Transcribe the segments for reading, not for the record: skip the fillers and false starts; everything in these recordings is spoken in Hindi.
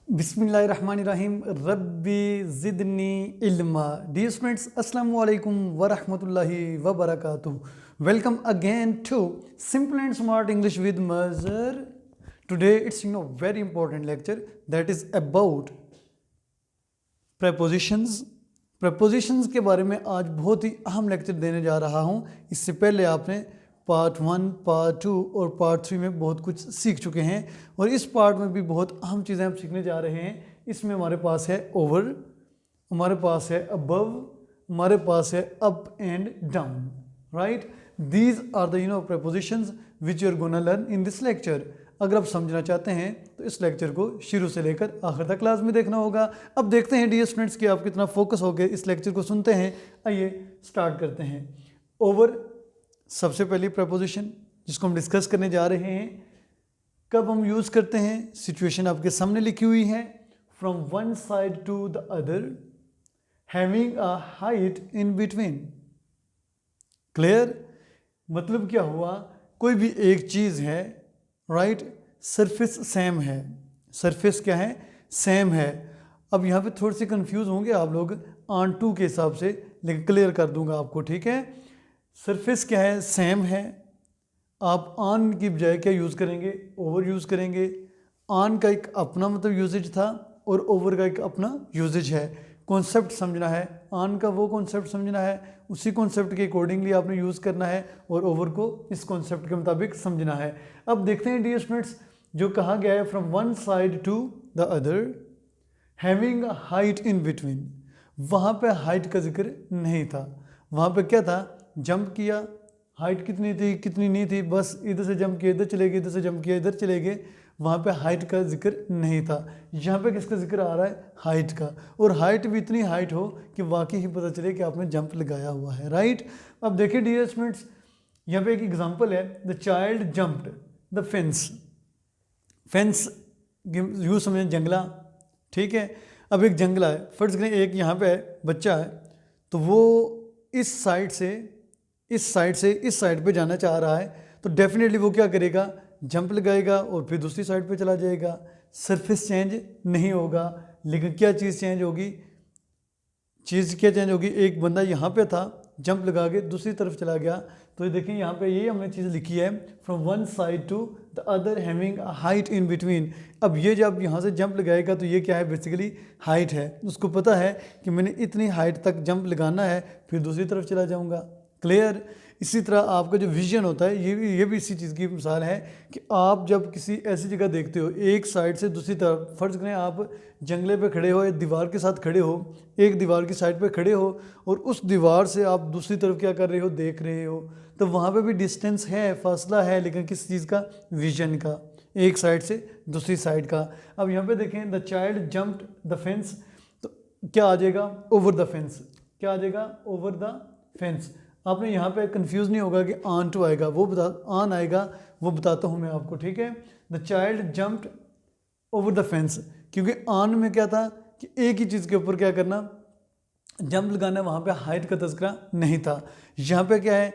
बिस्मिल्लाहिर्रहमानिर्रहीम रब्बी ज़िदनी इल्मा। डियर स्टूडेंट्स, अस्सलामु अलैकुम व रहमतुल्लाहि व बरकातुहू। Welcome again to simple and smart English with Mazhar. Today it's very important lecture that is about prepositions. Prepositions के बारे में आज बहुत ही अहम लेक्चर देने जा रहा हूँ। इससे पहले आपने पार्ट 1, पार्ट 2 और पार्ट 3 में बहुत कुछ सीख चुके हैं और इस पार्ट में भी बहुत अहम चीज़ें हम सीखने जा रहे हैं। इसमें हमारे पास है ओवर, हमारे पास है अबव, हमारे पास है up and down, right. These are the prepositions which you are gonna learn in this lecture. अगर आप समझना चाहते हैं तो इस लेक्चर को शुरू से लेकर आखिर तक क्लास में देखना होगा। अब देखते हैं डियर स्टूडेंट्स कि आप कितना फोकस होकर इस लेक्चर को सुनते हैं। आइए स्टार्ट करते हैं। ओवर सबसे पहली प्रपोजिशन जिसको हम डिस्कस करने जा रहे हैं। कब हम यूज़ करते हैं? सिचुएशन आपके सामने लिखी हुई है। From one side to the other, having a height in between. Clear? मतलब क्या हुआ? कोई भी एक चीज़ है, राइट, सरफेस सेम है। सरफेस क्या है? सेम है। अब यहाँ पे थोड़े से कंफ्यूज होंगे आप लोग ऑन टू के हिसाब से, लेकिन क्लियर कर दूंगा आपको, ठीक है। सरफेस क्या है? सेम है। आप ऑन की बजाय क्या यूज़ करेंगे? ओवर यूज़ करेंगे। ऑन का एक अपना मतलब यूजेज था और ओवर का एक अपना यूजेज है। कॉन्सेप्ट समझना है, ऑन का वो कॉन्सेप्ट समझना है, उसी कॉन्सेप्ट के अकॉर्डिंगली आपने यूज़ करना है और ओवर को इस कॉन्सेप्ट के मुताबिक समझना है। अब देखते हैं डियर स्टूडेंट्स, जो कहा गया है from one side to the other having height in between, वहाँ पे हाइट का जिक्र नहीं था। वहाँ पे क्या था? जंप किया, हाइट कितनी थी कितनी नहीं थी, बस इधर से जंप किया इधर चले गए, इधर से जंप किया इधर चले गए। वहाँ पे हाइट का जिक्र नहीं था। यहाँ पे किसका जिक्र आ रहा है? हाइट का। और हाइट भी इतनी हाइट हो कि वाकई ही पता चले कि आपने जंप लगाया हुआ है, राइट। अब देखिए डियर स्टूडेंट्स, यहाँ पे एक एग्जांपल है, the child jumped the fence. Fence यूँ समझें जंगला, ठीक है। अब एक जंगला है, फर्ज करें एक यहाँ पे बच्चा है, तो वो इस साइड से इस साइड पे जाना चाह रहा है, तो डेफिनेटली वो क्या करेगा? जंप लगाएगा और फिर दूसरी साइड पे चला जाएगा। सरफेस चेंज नहीं होगा, लेकिन क्या चीज़ चेंज होगी? चीज़ क्या चेंज होगी? एक बंदा यहाँ पे था, जंप लगा के दूसरी तरफ चला गया। तो ये देखिए यहाँ पे ये हमने चीज़ लिखी है, from one side to the other having a height in between. अब ये जब यहाँ से जंप लगाएगा तो ये क्या है? बेसिकली हाइट है। उसको पता है कि मैंने इतनी हाइट तक जंप लगाना है, फिर दूसरी तरफ चला जाऊँगा। क्लियर? इसी तरह आपका जो विजन होता है, ये भी इसी चीज़ की मिसाल है कि आप जब किसी ऐसी जगह देखते हो, एक साइड से दूसरी तरफ, फर्ज करें आप जंगले पे खड़े हो, एक दीवार के साथ खड़े हो, एक दीवार की साइड पे खड़े हो और उस दीवार से आप दूसरी तरफ क्या कर रहे हो? देख रहे हो। तो वहाँ पे भी डिस्टेंस है, फासला है, लेकिन किस चीज़ का? विजन का, एक साइड से दूसरी साइड का। अब यहाँ पे देखें, the child jumped the fence, तो क्या आ जाएगा? Over the fence. क्या आ जाएगा? Over the fence. आपने यहाँ पे कंफ्यूज नहीं होगा कि ऑन टू आएगा, वो बता ऑन आएगा, वो बताता हूँ मैं आपको, ठीक है। The child jumped over the fence, क्योंकि ऑन में क्या था कि एक ही चीज़ के ऊपर क्या करना? जंप लगाना। वहाँ पे हाइट का तज़किरा नहीं था। यहाँ पे क्या है?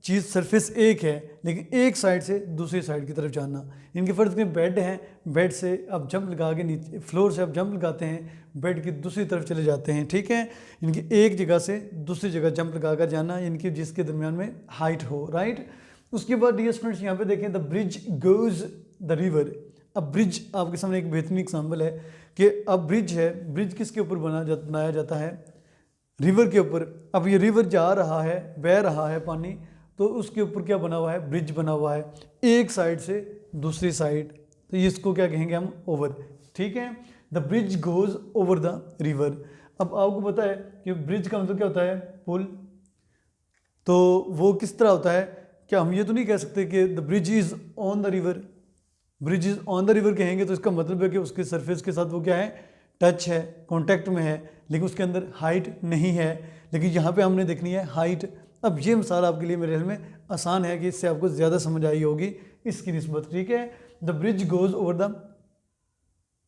चीज़ सरफेस एक है, लेकिन एक साइड से दूसरी साइड की तरफ जाना। इनके फ़र्ज के बेड है, बेड से आप जंप लगा के नीचे, फ्लोर से आप जंप लगाते हैं, बेड की दूसरी तरफ चले जाते हैं, ठीक है। इनकी एक जगह से दूसरी जगह जंप लगा कर जाना, इनकी जिसके दरमियान में हाइट हो, राइट। उसके बाद डियर स्टूडेंट्स यहाँ पे देखें, the bridge goes the river. अब ब्रिज आपके सामने एक बेहतरीन एग्जाम्पल है कि अब ब्रिज है, ब्रिज किसके ऊपर बनाया जाता है? रिवर के ऊपर। अब ये रिवर जा रहा है, बह रहा है पानी, तो उसके ऊपर क्या बना हुआ है? ब्रिज बना हुआ है, एक साइड से दूसरी साइड। तो इसको क्या कहेंगे हम? ओवर, ठीक है। The bridge goes over the river. अब आपको पता है कि ब्रिज का मतलब क्या होता है? पुल। तो वो किस तरह होता है? क्या हम ये तो नहीं कह सकते कि the bridge is on the river? Bridge is on the river कहेंगे तो इसका मतलब है कि उसके सरफेस के साथ वो क्या है? टच है, कांटेक्ट में है, लेकिन उसके अंदर हाइट नहीं है। लेकिन यहाँ पे हमने देखनी है हाइट। अब ये मिसाल आपके लिए मेरे ख्याल में आसान है कि इससे आपको ज़्यादा समझ आई होगी इसकी निस्बत, ठीक है। The bridge goes over the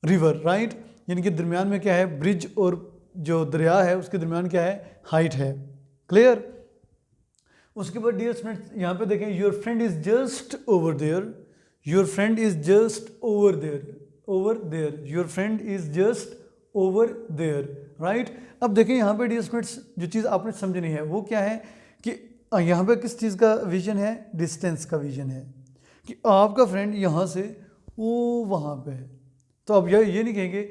river, right. यानी कि दरमियान में क्या है? ब्रिज और जो दरिया है उसके दरमियान क्या है? हाइट है। क्लियर? उसके बाद डियर स्टूडेंट्स यहाँ पे देखें, your friend is just over there. Your friend is just over there, over there, your friend is just over there, right. अब देखिए यहाँ पे डियर स्टूडेंट्स जो चीज़ आपने समझनी है वो क्या है कि यहाँ पे किस चीज़ का विजन है, डिस्टेंस का विजन है कि आपका फ्रेंड यहाँ से वो वहाँ पे है। तो अब ये नहीं कहेंगे,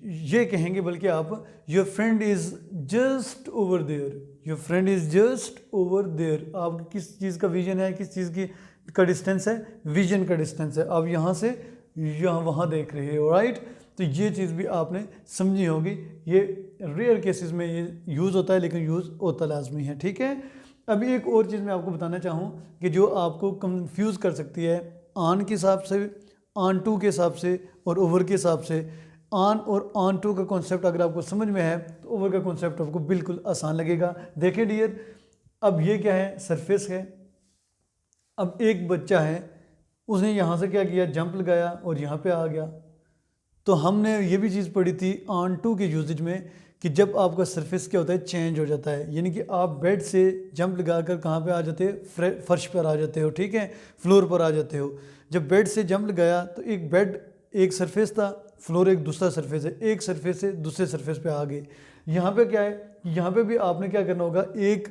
ये कहेंगे बल्कि आप your friend is just over there, your friend is just over there. आप किस चीज़ का विजन है, किस चीज़ की का डिस्टेंस है, विजन का डिस्टेंस है। आप यहाँ से यहाँ वहाँ देख रहे हो, राइट। तो ये चीज़ भी आपने समझी होगी। ये रेयर केसेस में ये यूज़ होता है लेकिन यूज़ होता लाजमी है, ठीक है। अभी एक और चीज़ मैं आपको बताना चाहूँ कि जो आपको कंफ्यूज कर सकती है ऑन के हिसाब से, ऑन टू के हिसाब से और ओवर के हिसाब से। ऑन और ऑन टू का कॉन्सेप्ट अगर आपको समझ में है तो ओवर का कॉन्सेप्ट आपको बिल्कुल आसान लगेगा। देखिए डियर, अब ये क्या है, सरफेस है। अब एक बच्चा है, उसने यहाँ से क्या किया, जंप लगाया और यहाँ पे आ गया। तो हमने ये भी चीज़ पढ़ी थी ऑन टू के यूजेज में कि जब आपका सरफेस क्या होता है, चेंज हो जाता है। यानी कि आप बेड से जंप लगाकर कहाँ पे आ जाते हो, फर्श पर आ जाते हो, ठीक है, फ्लोर पर आ जाते हो। जब बेड से जंप लगाया तो एक बेड एक सरफेस था, फ्लोर एक दूसरा सरफेस है, एक सरफेस से दूसरे सरफेस पे आ गए। यहाँ पे क्या है, यहाँ पे भी आपने क्या करना होगा, एक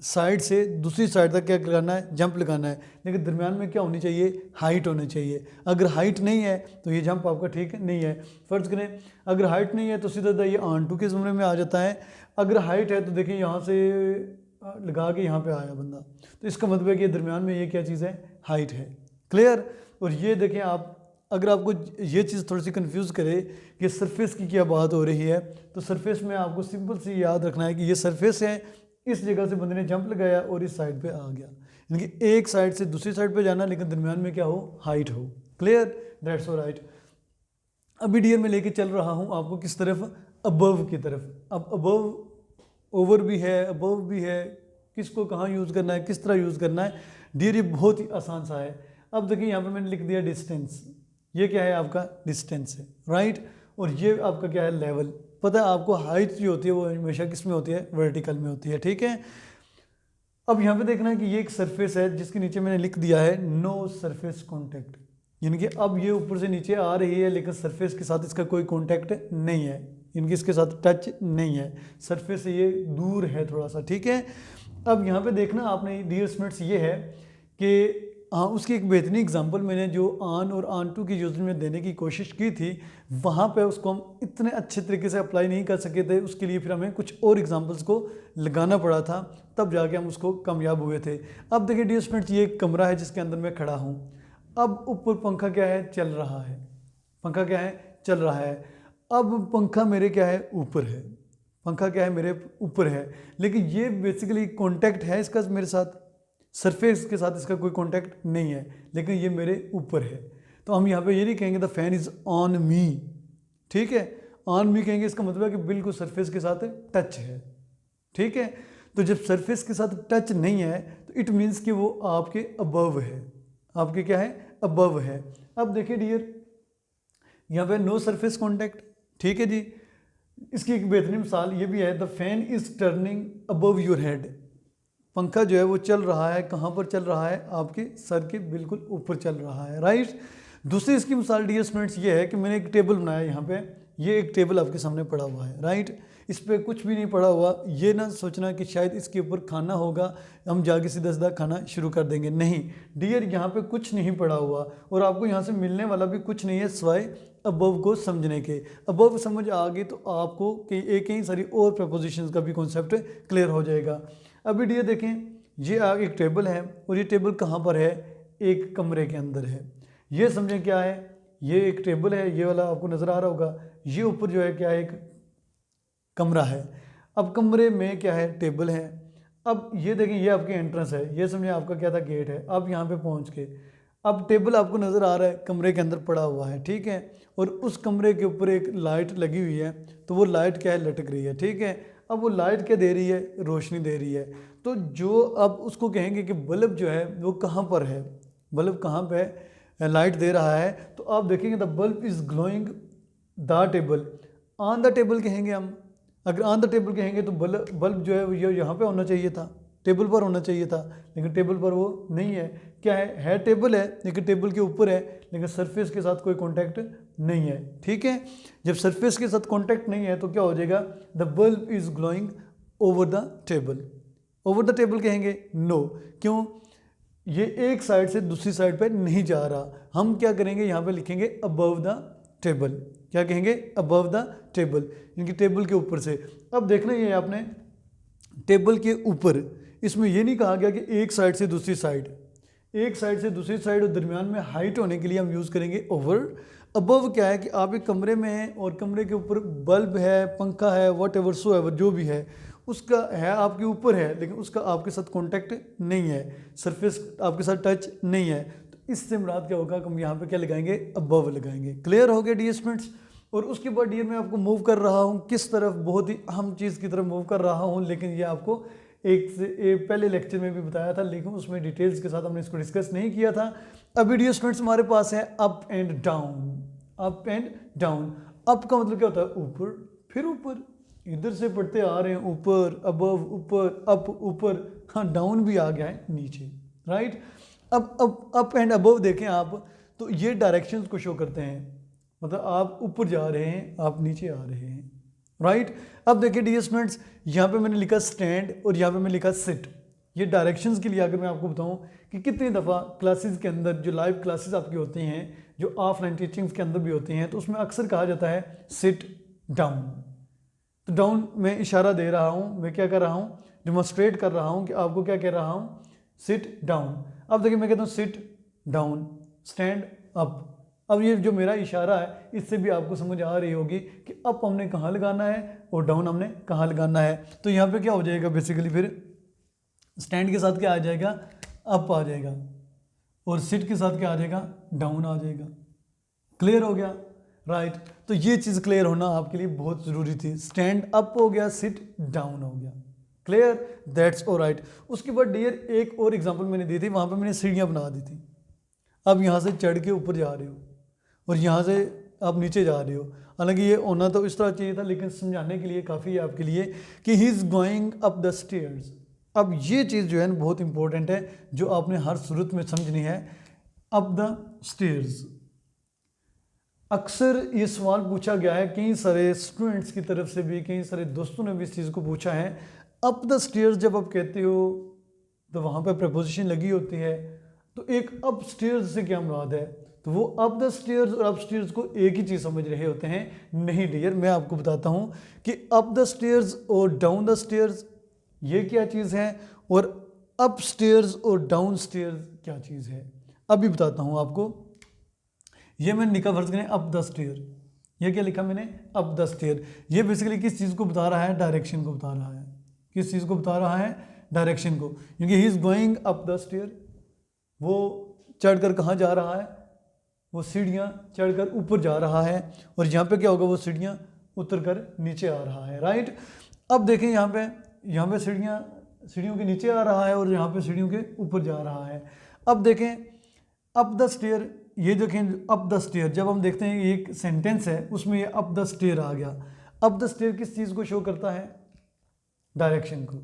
साइड से दूसरी साइड तक क्या लगाना है, जंप लगाना है। लेकिन दरमियान में क्या होनी चाहिए, हाइट होनी चाहिए। अगर हाइट नहीं है तो ये जंप आपका ठीक नहीं है। फ़र्ज़ करें अगर हाइट नहीं है तो सीधा ये ऑन टू के ज़मरे में आ जाता है। अगर हाइट है तो देखिए यहाँ से लगा के यहाँ पे आया बंदा, तो इसका मतलब है कि दरमियान में ये क्या चीज़ है, हाइट है। क्लियर। और ये देखें आप, अगर आपको ये चीज़ थोड़ी सी कंफ्यूज करे कि सरफेस की क्या बात हो रही है, तो सरफेस में आपको सिंपल सी याद रखना है कि ये सरफेस है, इस जगह से बंदे ने जंप लगाया और इस साइड पे आ गया। यानी कि एक साइड से दूसरी साइड पे जाना, लेकिन दरमियान में क्या हो, हाइट हो। Clear, that's all right. अभी डियर में लेके चल रहा हूँ आपको किस तरफ, अबव की तरफ। अब अबव ओवर भी है, अबव भी है, किसको कहाँ यूज़ करना है, किस तरह यूज़ करना है डियर, ये बहुत ही आसान सा है। अब देखिए यहाँ पे मैंने लिख दिया डिस्टेंस। ये क्या है, आपका डिस्टेंस है, राइट। और ये आपका क्या है, लेवल। पता है आपको हाइट जो होती है वो हमेशा किस में होती है, वर्टिकल में होती है, ठीक है। अब यहाँ पे देखना है कि ये एक सरफेस है जिसके नीचे मैंने लिख दिया है नो सरफेस कॉन्टैक्ट। यानी कि अब ये ऊपर से नीचे आ रही है लेकिन सरफेस के साथ इसका कोई कॉन्टैक्ट नहीं है, इनकी इसके साथ टच नहीं है, सरफेस से ये दूर है थोड़ा सा, ठीक है। अब यहाँ पे देखना आपने डियर स्टूडेंट्स ये है कि हाँ, उसकी एक बेहतरीन एग्जांपल मैंने जो ऑन और ऑन टू की यूज में देने की कोशिश की थी, वहाँ पे उसको हम इतने अच्छे तरीके से अप्लाई नहीं कर सके थे। उसके लिए फिर हमें कुछ और एग्जांपल्स को लगाना पड़ा था, तब जाके हम उसको कामयाब हुए थे। अब देखिए डियर स्टूडेंट्स, ये एक कमरा है जिसके अंदर मैं खड़ा हूँ। अब ऊपर पंखा क्या है, चल रहा है, पंखा क्या है, चल रहा है। अब पंखा मेरे क्या है, ऊपर है, पंखा क्या है, मेरे ऊपर है। लेकिन ये बेसिकली कॉन्टैक्ट है इसका मेरे साथ, सरफेस के साथ इसका कोई कांटेक्ट नहीं है, लेकिन ये मेरे ऊपर है। तो हम यहाँ पे ये नहीं कहेंगे the fan is on me, ठीक है। ऑन मी कहेंगे इसका मतलब है कि बिल्कुल सरफेस के साथ टच है, ठीक है। तो जब सरफेस के साथ टच नहीं है तो इट मीन्स कि वो आपके अबव है, आपके क्या है, अबव है। अब देखिए डियर, यहाँ पे नो सरफेस कॉन्टैक्ट, ठीक है जी। इसकी एक बेहतरीन मिसाल ये भी है, the fan is turning above your head. पंखा जो है वो चल रहा है, कहाँ पर चल रहा है, आपके सर के बिल्कुल ऊपर चल रहा है, राइट। दूसरी इसकी मिसाल डियर स्टूडेंट्स ये है कि मैंने एक टेबल बनाया यहाँ पे, ये एक टेबल आपके सामने पड़ा हुआ है, राइट। इस पर कुछ भी नहीं पड़ा हुआ। ये ना सोचना कि शायद इसके ऊपर खाना होगा, हम जाके सीधा सीधा खाना शुरू कर देंगे, नहीं डियर, यहाँ पे कुछ नहीं पड़ा हुआ और आपको यहाँ से मिलने वाला भी कुछ नहीं है सिवाय अबव को समझने के। अबव समझ आ गई तो आपको कई सारी और प्रपोजिशंस का भी कॉन्सेप्ट क्लियर हो जाएगा। अभी डियर देखें, ये एक टेबल है और ये टेबल कहाँ पर है, एक कमरे के अंदर है। ये समझें क्या है, ये एक टेबल है, ये वाला आपको नज़र आ रहा होगा। ये ऊपर जो है क्या है, एक कमरा है। अब कमरे में क्या है, टेबल है। अब ये देखें, ये आपकी एंट्रेंस है, ये समझें आपका क्या था, गेट है। अब यहाँ पे पहुँच के अब टेबल आपको नज़र आ रहा है, कमरे के अंदर पड़ा हुआ है, ठीक है। और उस कमरे के ऊपर एक लाइट लगी हुई है, तो वो लाइट क्या है, लटक रही है, ठीक है। अब वो लाइट क्या दे रही है, रोशनी दे रही है। तो जो अब उसको कहेंगे कि बल्ब जो है वो कहाँ पर है, बल्ब कहाँ पे लाइट दे रहा है, तो आप देखेंगे the bulb is glowing the table. On the table कहेंगे हम, अगर ऑन द टेबल कहेंगे तो बल्ब जो है वो यहाँ पे होना चाहिए था, टेबल पर होना चाहिए था, लेकिन टेबल पर वो नहीं है। क्या है टेबल है लेकिन टेबल के ऊपर है, लेकिन सरफेस के साथ कोई कांटेक्ट नहीं है, ठीक है। जब सरफेस के साथ कांटेक्ट नहीं है तो क्या हो जाएगा, the bulb is glowing over the table. Over the table कहेंगे नो, क्यों, ये एक साइड से दूसरी साइड पे नहीं जा रहा। हम क्या करेंगे, यहाँ पे लिखेंगे अबव द टेबल। क्या कहेंगे, अबव द टेबल, यानी टेबल के ऊपर से। अब देखना ये आपने टेबल के ऊपर, इसमें ये नहीं कहा गया कि एक साइड से दूसरी साइड, एक साइड से दूसरी साइड और दरमियान में हाइट होने के लिए हम यूज़ करेंगे ओवर। अबव क्या है कि आप एक कमरे में हैं और कमरे के ऊपर बल्ब है, पंखा है, वट एवर सो एवर जो भी है, उसका है आपके ऊपर है, लेकिन उसका आपके साथ कांटेक्ट नहीं है, सरफेस आपके साथ टच नहीं है। तो इससे मुराद क्या होगा, हम यहाँ पे क्या लगाएंगे, अबव लगाएंगे। क्लियर हो गया डियर स्टूडेंट्स। और उसके बाद डियर मैं आपको मूव कर रहा हूँ किस तरफ, बहुत ही अहम चीज़ की तरफ मूव कर रहा हूँ, लेकिन ये आपको एक पहले लेक्चर में भी बताया था, लेकिन उसमें डिटेल्स के साथ हमने इसको डिस्कस नहीं किया था। अभी डियर स्टूडेंट्स हमारे पास है up and down. Up and down, up का मतलब क्या होता है, ऊपर, फिर ऊपर, इधर से पढ़ते आ रहे हैं ऊपर, अबव ऊपर, अप ऊपर, हाँ डाउन भी आ गया है नीचे, राइट। अब अप एंड अबव देखें आप तो ये डायरेक्शंस को शो करते हैं, मतलब आप ऊपर जा रहे हैं, आप नीचे आ रहे हैं, राइट। अब देखिए डियर स्टूडेंट्स, यहाँ पे मैंने लिखा स्टैंड और यहाँ पे मैंने लिखा सिट। ये डायरेक्शंस के लिए अगर मैं आपको बताऊँ कि कितनी दफ़ा क्लासेस के अंदर जो लाइव क्लासेस आपकी होती हैं, जो ऑफलाइन टीचिंग्स के अंदर भी होती हैं, तो उसमें अक्सर कहा जाता है सिट डाउन। तो डाउन में इशारा दे रहा हूँ, मैं क्या कर रहा हूँ, डिमॉन्स्ट्रेट कर रहा हूँ कि आपको क्या कह रहा हूँ, सिट डाउन। अब देखिए मैं कहता हूँ सिट डाउन, स्टैंड अप। अब ये जो मेरा इशारा है इससे भी आपको समझ आ रही होगी कि अप हमने कहाँ लगाना है और डाउन हमने कहाँ लगाना है। तो यहाँ पे क्या हो जाएगा बेसिकली, फिर स्टैंड के साथ क्या आ जाएगा, अप आ जाएगा, और सिट के साथ क्या आ जाएगा, डाउन आ जाएगा। क्लियर हो गया, राइट। तो ये चीज़ क्लियर होना आपके लिए बहुत ज़रूरी थी। स्टैंड अप हो गया, सिट डाउन हो गया, क्लियर, दैट्स ऑल राइट। उसके बाद डियर एक और एग्जांपल मैंने दी थी, वहाँ पे मैंने सीढ़ियाँ बना दी थी। अब यहाँ से चढ़ के ऊपर जा रहे हो और यहाँ से आप नीचे जा रहे हो, हालांकि ये होना तो इस तरह चाहिए था, लेकिन समझाने के लिए काफ़ी है आपके लिए कि ही is going up the stairs. अब ये चीज़ जो है ना बहुत इंपॉर्टेंट है, जो आपने हर सूरत में समझनी है। अप द स्टेयर्स, अक्सर ये सवाल पूछा गया है, कई सारे स्टूडेंट्स की तरफ से भी, कई सारे दोस्तों ने भी इस चीज़ को पूछा है। अप द स्टेयर्स जब आप कहते हो तो वहाँ पर प्रपोजिशन लगी होती है, तो एक अप स्टेयर्स से क्या मुराद है, तो वो अप द स्टेयर्स और अप स्टेयर्स को एक ही चीज़ समझ रहे होते हैं। नहीं डियर, मैं आपको बताता हूँ कि अप द स्टेयर्स और डाउन द स्टेयर्स ये क्या चीज़ है, और अप स्टेयर्स और डाउन स्टेयर्स क्या चीज़ है। अभी बताता हूँ आपको। ये मैंने लिखा, फर्ज करें अप द स्टेयर, ये क्या लिखा मैंने, अप द स्टेयर। ये बेसिकली किस चीज़ को बता रहा है, डायरेक्शन को बता रहा है। किस चीज़ को बता रहा है, डायरेक्शन को, क्योंकि he is going up the stair, वो चढ़कर कहाँ जा रहा है, वो सीढ़ियाँ चढ़कर ऊपर जा रहा है, और यहाँ पे क्या होगा, वो सीढ़ियाँ उतर कर नीचे आ रहा है, राइट। अब देखें यहाँ पे सीढ़ियों के नीचे आ रहा है और यहाँ पे सीढ़ियों के ऊपर जा रहा है। अब देखें अप द स्टेयर, ये देखें अप द स्टेयर, जब हम देखते हैं एक सेंटेंस है उसमें ये अप द स्टेयर आ गया। अप द स्टेयर किस चीज़ को शो करता है, डायरेक्शन को।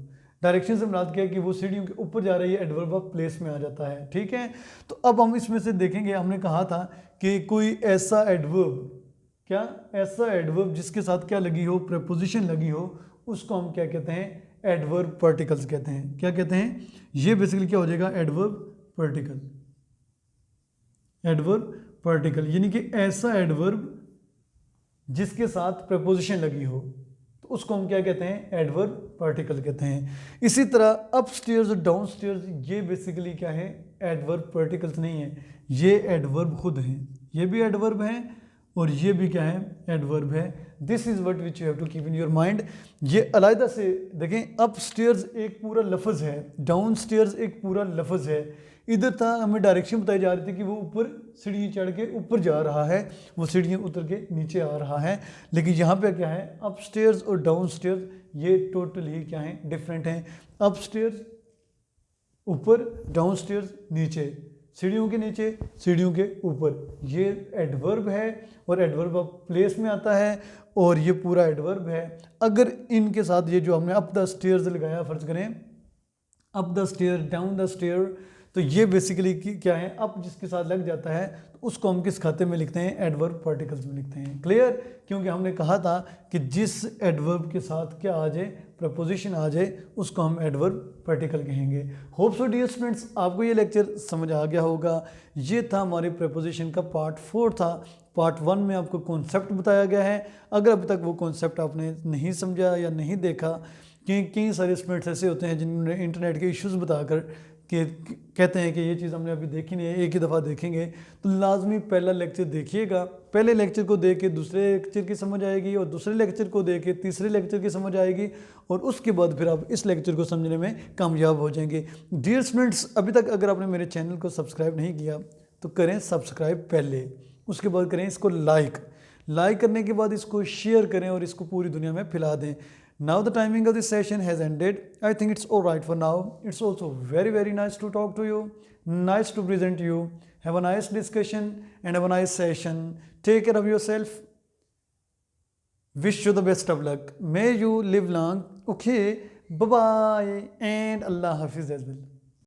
डायरेक्शन से मुराद क्या है कि वो सीढ़ियों के ऊपर जा रही है, एडवर्ब ऑफ प्लेस में आ जाता है, ठीक है। तो अब हम इसमें से देखेंगे, हमने कहा था कि कोई ऐसा एडवर्ब, क्या ऐसा एडवर्ब जिसके साथ क्या लगी हो, प्रीपोजिशन लगी हो, उसको हम क्या कहते हैं, एडवर्ब पार्टिकल्स कहते हैं। क्या कहते हैं, ये बेसिकली क्या हो जाएगा, एडवर्ब पार्टिकल। एडवर्ब पार्टिकल यानी कि ऐसा एडवर्ब जिसके साथ प्रपोजिशन लगी हो, तो उसको हम क्या कहते हैं, एडवर्ब पार्टिकल कहते हैं। इसी तरह अप स्टेयर्स और डाउन स्टेयर्स, ये बेसिकली क्या है, एडवर्ब पार्टिकल्स नहीं है, ये एडवर्ब खुद हैं। ये भी एडवर्ब हैं और ये भी क्या है, एडवर्ब है। This is what which you have to keep in your mind. ये अलग से देखें, अप स्टेयर्स एक पूरा लफ्ज़ है, डाउन स्टेयर्स एक पूरा लफ्ज़ है। इधर था हमें डायरेक्शन बताई जा रही थी कि वो ऊपर सीढ़ी चढ़ के ऊपर जा रहा है, वो सीढ़ियाँ उतर के नीचे आ रहा है, लेकिन यहाँ पे क्या है, अप स्टेयर्स और डाउन स्टेयर्स ये टोटल ही क्या है, डिफरेंट हैं। अप स्टेयर्स ऊपर, डाउन स्टेयर्स नीचे, सीढ़ियों के नीचे, सीढ़ियों के ऊपर। ये एडवर्ब है और एडवर्ब ऑफ प्लेस में आता है, और ये पूरा एडवर्ब है। अगर इनके साथ ये जो हमने अप द स्टेयर्स लगाया, फर्ज करें up the stair, down the stair, तो ये बेसिकली क्या है, अब जिसके साथ लग जाता है तो उसको हम किस खाते में लिखते हैं, एडवर्ब पार्टिकल्स में लिखते हैं। क्लियर? क्योंकि हमने कहा था कि जिस एडवर्ब के साथ क्या आ जाए, प्रपोजिशन आ जाए, उसको हम एडवर्ब पार्टिकल कहेंगे। होप सो डियर स्टूडेंट्स, आपको ये लेक्चर समझ आ गया होगा। ये था हमारे प्रपोजिशन का पार्ट 4 था। पार्ट 1 में आपको कॉन्सेप्ट बताया गया है। अगर अभी तक वो कॉन्सेप्ट आपने नहीं समझा या नहीं देखा, कि कई सारे स्टूडेंट्स ऐसे होते हैं जिन्होंने इंटरनेट के इश्यूज़ बताकर कि कहते हैं कि ये चीज़ हमने अभी देखी नहीं है, एक ही दफ़ा देखेंगे, तो लाजमी पहला लेक्चर देखिएगा। पहले लेक्चर को देख के दूसरे लेक्चर की समझ आएगी, और दूसरे लेक्चर को देख के तीसरे लेक्चर की समझ आएगी, और उसके बाद फिर आप इस लेक्चर को समझने में कामयाब हो जाएंगे। डियर स्टूडेंट्स, अभी तक अगर आपने मेरे चैनल को सब्सक्राइब नहीं किया तो करें सब्सक्राइब पहले, उसके बाद करें इसको लाइक करने के बाद इसको शेयर करें और इसको पूरी दुनिया में फैला दें। Now the timing of this session has ended. I think it's all right for now. It's also very nice to talk to you. Nice to present you. Have a nice discussion and have a nice session. Take care of yourself. Wish you the best of luck. May you live long. Okay. Bye bye and Allah Hafiz as well.